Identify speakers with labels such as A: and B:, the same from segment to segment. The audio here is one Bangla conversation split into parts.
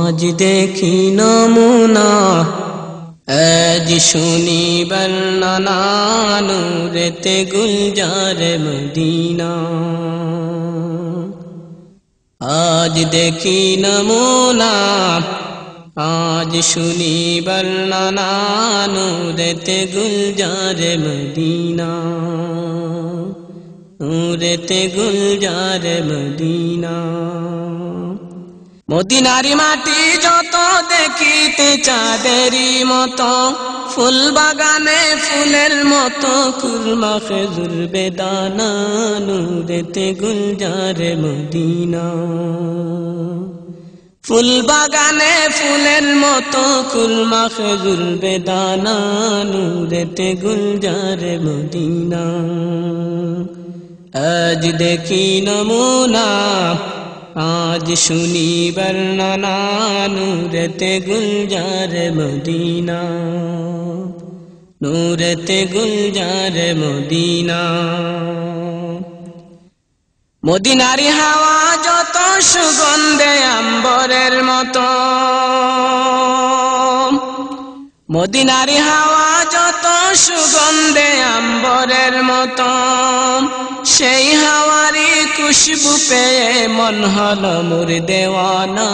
A: আজ দেখি নমুনা আজ শুনি বর্ণনা নূরেতে গুলজার মদিনা আজ দেখি নমুনা আজ শুনি বর্ণনা নূরেতে গুলজার মদিনা নূরেতে গুলজার মদিনা মদিনারি মাটি যত দেখিতে চাঁদেরই মতো ফুল বাগানে ফুলের মতো কুলমা খেজুর বেদানা নূরেতে গুলজার মদিনা ফুল বাগানে ফুলের মতো কুলমা খেজুর বেদানা নূরেতে গুলজার মদিনা আজ দেখি নমুনা আজ শুনি বর্ণনা নূরেতে গুলজার মদিনা নূরেতে গুলজার মদিনা মদিনারি হাওয়া যত সুগন্ধে আম্বরের মতো মদিনারি হাওয়া যত সুগন্ধে আম্বরের মতো সেই হাওয়ারি খুশবু পেয়ে মন হলো মোর দেওয়ানা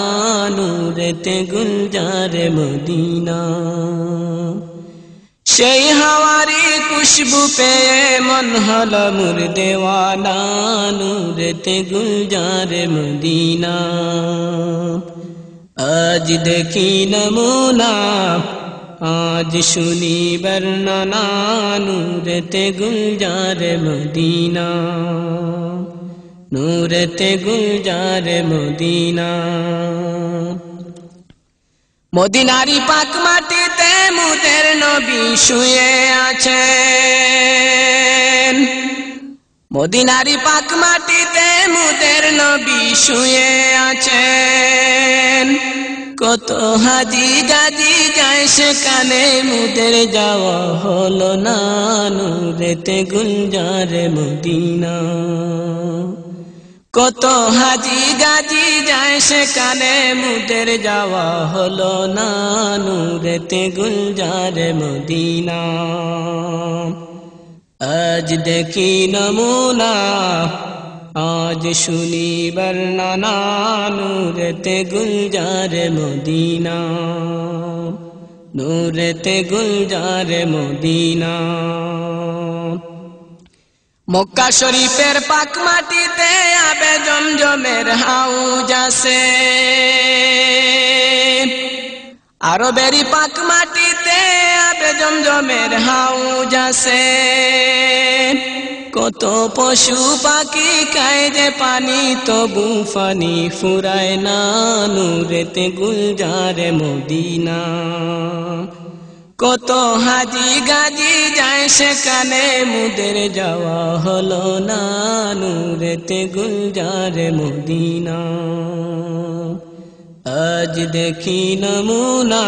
A: নূরেতে গুলজার মদিনা সেই হাওয়ারি খুশবু পেয়ে মন হলো মোর দেওয়ানা নূরেতে গুলজার মদিনা আজ দেখি নমুনা আজ শুনি বর্ণনা নূরেতে গুলজার মদিনা নূরেতে গুলজার মদিনা মদিনারি পাক মাটিতে মুদের নবী শুয়ে আছেন মদিনারি পাক মাটিতে মুদের নবী শুয়ে আছেন কত হাজি গাজি যায় সেখানে মুদের যাওয়া হলো না নূরেতে গুলজার মদিনা কত হাজি গাজি যায় সেখানে মুদের যাওয়া হলো না নূরেতে গুলজার মদিনা আজ দেখি নমুনা আজ শুনি বর্ণনা নূরেতে গুলজার মদিনা নূরেতে গুলজার মদিনা মক্কা শরীফের পাক মাটিতে আবে জমজমের হাউজ আছে আরবেরই পাক মাটিতে আবে জমজমের হাউজ আছে কত পশু পাখি খায় যে পানি তবু পানি ফুরায় না নূরেতে গুলজার মদিনা কত হাজি গাজি যায় সেখানে মুদের যাওয়া হলো না নূরেতে গুলজার মদিনা আজ দেখি নমুনা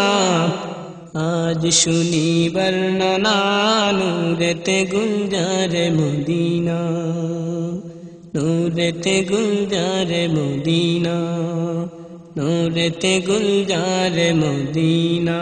A: আজ শুনি বর্ণনা নূরেতে গুলজার মদিনা নূরেতে গুলজার মদিনা নূরেতে গুলজার মদিনা